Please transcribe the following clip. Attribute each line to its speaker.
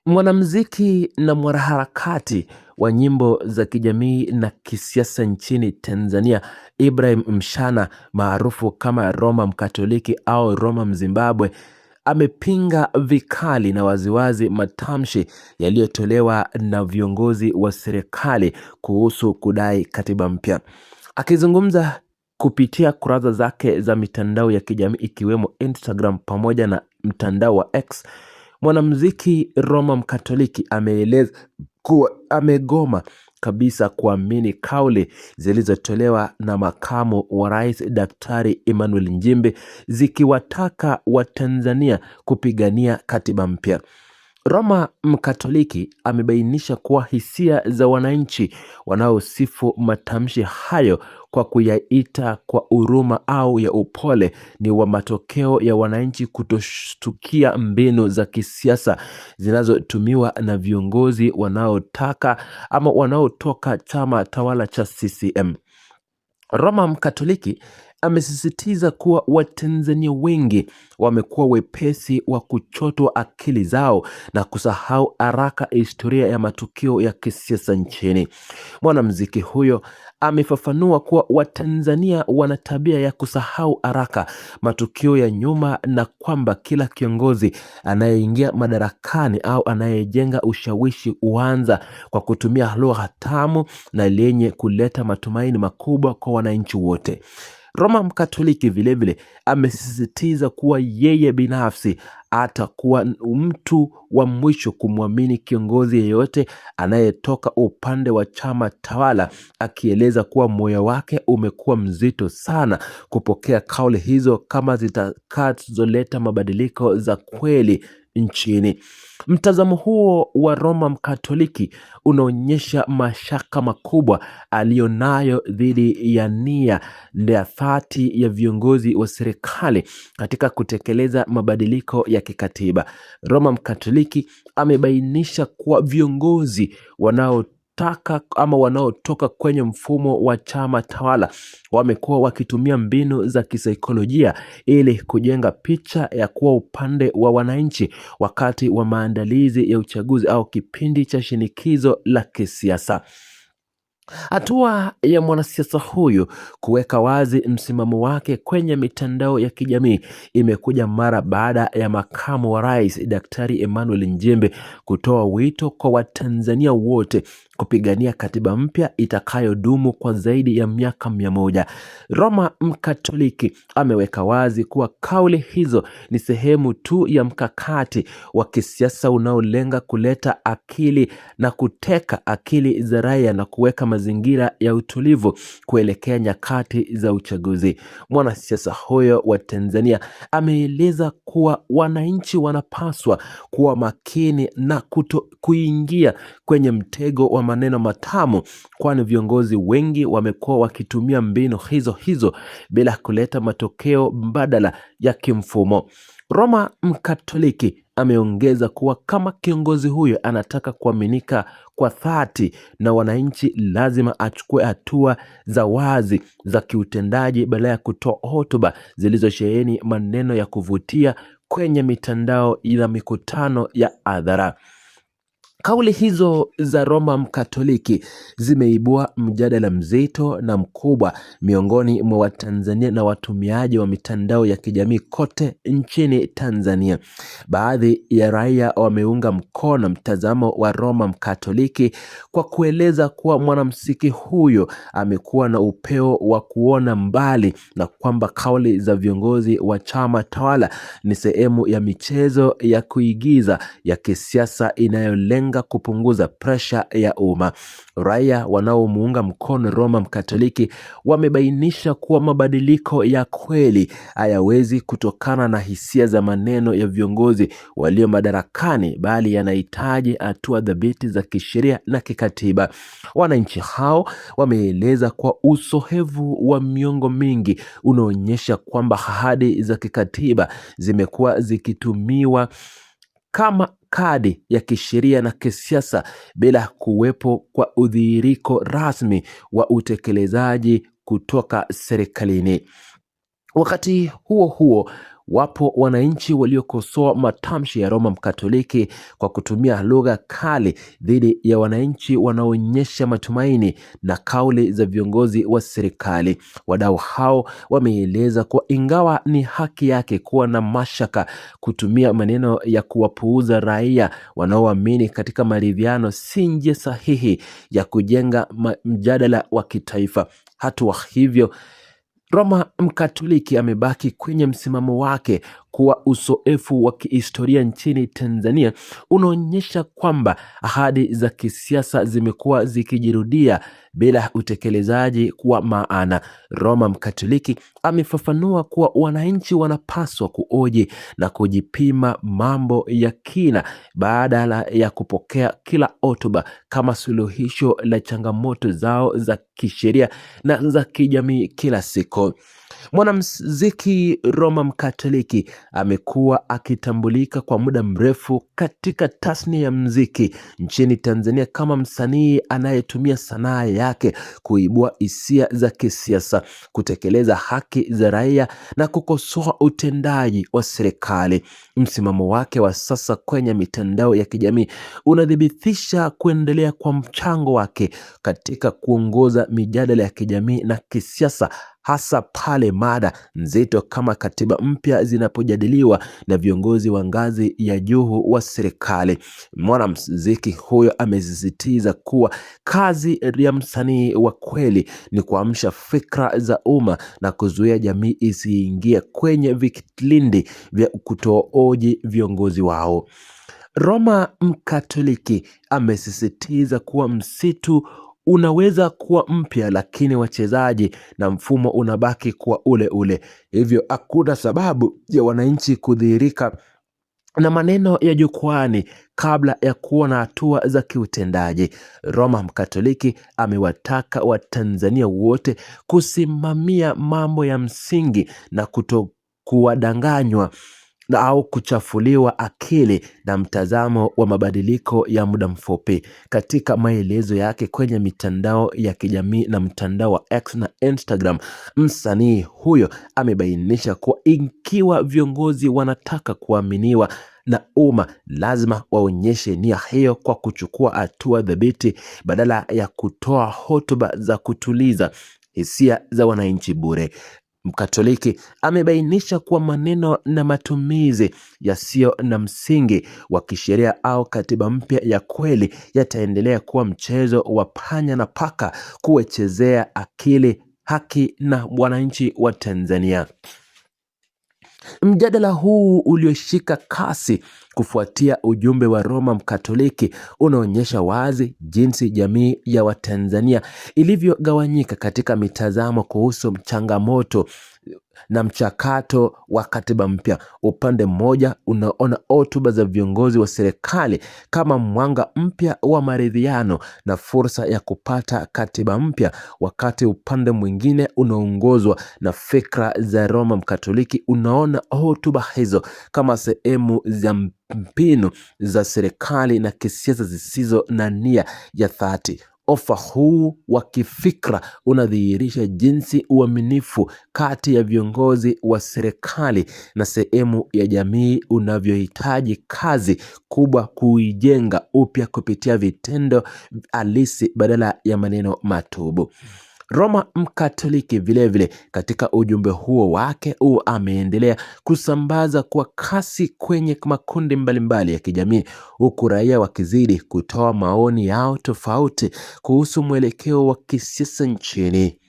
Speaker 1: Mwanamuziki na mwanaharakati wa nyimbo za kijamii na kisiasa nchini Tanzania, Ibrahim Mshana maarufu kama Roma Mkatoliki au Roma Mzimbabwe, amepinga vikali na waziwazi matamshi yaliyotolewa na viongozi wa serikali kuhusu kudai katiba mpya. Akizungumza kupitia kurasa zake za mitandao ya kijamii ikiwemo Instagram pamoja na mtandao wa X, mwanamuziki Roma Mkatoliki ameeleza kuwa amegoma kabisa kuamini kauli zilizotolewa na makamu wa rais Daktari Emmanuel Nchimbi zikiwataka Watanzania kupigania katiba mpya. Roma Mkatoliki amebainisha kuwa hisia za wananchi wanaosifu matamshi hayo kwa kuyaita kwa huruma au ya upole ni wa matokeo ya wananchi kutoshtukia mbinu za kisiasa zinazotumiwa na viongozi wanaotaka ama wanaotoka chama tawala cha CCM. Roma Mkatoliki amesisitiza kuwa Watanzania wengi wamekuwa wepesi wa kuchotwa akili zao na kusahau haraka historia ya matukio ya kisiasa nchini. Mwanamuziki huyo amefafanua kuwa Watanzania wana tabia ya kusahau haraka matukio ya nyuma na kwamba kila kiongozi anayeingia madarakani au anayejenga ushawishi huanza kwa kutumia lugha tamu na lenye kuleta matumaini makubwa kwa wananchi wote. Roma Mkatoliki vilevile amesisitiza kuwa yeye binafsi atakuwa mtu wa mwisho kumwamini kiongozi yeyote anayetoka upande wa chama tawala, akieleza kuwa moyo wake umekuwa mzito sana kupokea kauli hizo kama zitakazoleta mabadiliko za kweli nchini. Mtazamo huo wa Roma Mkatoliki unaonyesha mashaka makubwa aliyonayo dhidi ya nia ya dhati ya viongozi wa serikali katika kutekeleza mabadiliko ya kikatiba. Roma Mkatoliki amebainisha kuwa viongozi wanaotoka kwenye mfumo wa chama tawala wamekuwa wakitumia mbinu za kisaikolojia ili kujenga picha ya kuwa upande wa wananchi wakati wa maandalizi ya uchaguzi au kipindi cha shinikizo la kisiasa. Hatua ya mwanasiasa huyu kuweka wazi msimamo wake kwenye mitandao ya kijamii imekuja mara baada ya makamu wa rais Daktari Emmanuel Nchimbi kutoa wito kwa Watanzania wote kupigania katiba mpya itakayodumu kwa zaidi ya miaka 100. Roma Mkatoliki ameweka wazi kuwa kauli hizo ni sehemu tu ya mkakati wa kisiasa unaolenga kuleta akili na kuteka akili za raia na kuweka mazingira ya utulivu kuelekea nyakati za uchaguzi. Mwanasiasa huyo wa Tanzania ameeleza kuwa wananchi wanapaswa kuwa makini na kuingia kwenye mtego wa maneno matamu, kwani viongozi wengi wamekuwa wakitumia mbinu hizo bila kuleta matokeo mbadala ya kimfumo. Roma Mkatoliki ameongeza kuwa kama kiongozi huyo anataka kuaminika kwa dhati na wananchi, lazima achukue hatua za wazi za kiutendaji badala ya kutoa hotuba zilizosheheni maneno ya kuvutia kwenye mitandao ya mikutano ya hadhara. Kauli hizo za Roma Mkatoliki zimeibua mjadala mzito na mkubwa miongoni mwa Watanzania na watumiaji wa mitandao ya kijamii kote nchini Tanzania. Baadhi ya raia wameunga mkono mtazamo wa Roma Mkatoliki kwa kueleza kuwa mwanamuziki huyo amekuwa na upeo wa kuona mbali na kwamba kauli za viongozi wa chama tawala ni sehemu ya michezo ya kuigiza ya kisiasa inayolenga kupunguza presha ya umma. Raia wanaomuunga mkono Roma Mkatoliki wamebainisha kuwa mabadiliko ya kweli hayawezi kutokana na hisia za maneno ya viongozi walio madarakani, bali yanahitaji hatua dhabiti za kisheria na kikatiba. Wananchi hao wameeleza kwa uzoefu wa miongo mingi unaonyesha kwamba ahadi za kikatiba zimekuwa zikitumiwa kama kadi ya kisheria na kisiasa bila kuwepo kwa udhihiriko rasmi wa utekelezaji kutoka serikalini. Wakati huo huo, Wapo wananchi waliokosoa matamshi ya Roma Mkatoliki kwa kutumia lugha kali dhidi ya wananchi wanaoonyesha matumaini na kauli za viongozi wa serikali. Wadau hao wameeleza kuwa ingawa ni haki yake kuwa na mashaka, kutumia maneno ya kuwapuuza raia wanaoamini katika maridhiano si njia sahihi ya kujenga mjadala wa kitaifa. Hata hivyo, Roma Mkatoliki amebaki kwenye msimamo wake kuwa uzoefu wa kihistoria nchini Tanzania unaonyesha kwamba ahadi za kisiasa zimekuwa zikijirudia bila utekelezaji kwa maana. Roma Mkatoliki amefafanua kuwa wananchi wanapaswa kuoji na kujipima mambo ya kina badala ya kupokea kila hotuba kama suluhisho la changamoto zao za kisheria na za kijamii kila siku. Mwanamuziki Roma Mkatoliki amekuwa akitambulika kwa muda mrefu katika tasnia ya muziki nchini Tanzania kama msanii anayetumia sanaa yake kuibua hisia za kisiasa, kutekeleza haki za raia na kukosoa utendaji wa serikali. Msimamo wake wa sasa kwenye mitandao ya kijamii unadhibitisha kuendelea kwa mchango wake katika kuongoza mijadala ya kijamii na kisiasa, hasa pale mada nzito kama katiba mpya zinapojadiliwa na viongozi wa ngazi ya juu wa serikali. Mwanamuziki huyo amesisitiza kuwa kazi ya msanii wa kweli ni kuamsha fikra za umma na kuzuia jamii isiingie kwenye vilindi vya kutohoji viongozi wao. Roma Mkatoliki amesisitiza kuwa msitu unaweza kuwa mpya, lakini wachezaji na mfumo unabaki kuwa ule ule. Hivyo hakuna sababu ya wananchi kudhihirika na maneno ya jukwani kabla ya kuona hatua za kiutendaji. Roma Mkatoliki amewataka Watanzania wote kusimamia mambo ya msingi na kutokuwadanganywa au kuchafuliwa akili na mtazamo wa mabadiliko ya muda mfupi. Katika maelezo yake kwenye mitandao ya kijamii na mtandao wa X na Instagram, msanii huyo amebainisha kuwa ikiwa viongozi wanataka kuaminiwa na umma, lazima waonyeshe nia hiyo kwa kuchukua hatua thabiti badala ya kutoa hotuba za kutuliza hisia za wananchi bure. Mkatoliki amebainisha kuwa maneno na matumizi yasiyo na msingi wa kisheria au katiba mpya ya kweli yataendelea kuwa mchezo wa panya na paka, kuwachezea akili, haki na wananchi wa Tanzania. Mjadala huu ulioshika kasi kufuatia ujumbe wa Roma Mkatoliki unaonyesha wazi jinsi jamii ya Watanzania ilivyogawanyika katika mitazamo kuhusu changamoto na mchakato wa katiba mpya. Upande mmoja unaona hotuba za viongozi wa serikali kama mwanga mpya wa maridhiano na fursa ya kupata katiba mpya, wakati upande mwingine unaongozwa na fikra za Roma Mkatoliki unaona hotuba hizo kama sehemu za mpinu za serikali na kisiasa zisizo na nia ya dhati. Ofa huu wa kifikra unadhihirisha jinsi uaminifu kati ya viongozi wa serikali na sehemu ya jamii unavyohitaji kazi kubwa kuijenga upya kupitia vitendo halisi badala ya maneno matupu. Roma Mkatoliki vilevile katika ujumbe huo wake ameendelea kusambaza kwa kasi kwenye makundi mbalimbali ya kijamii, huku raia wakizidi kutoa maoni yao tofauti kuhusu mwelekeo wa kisiasa nchini.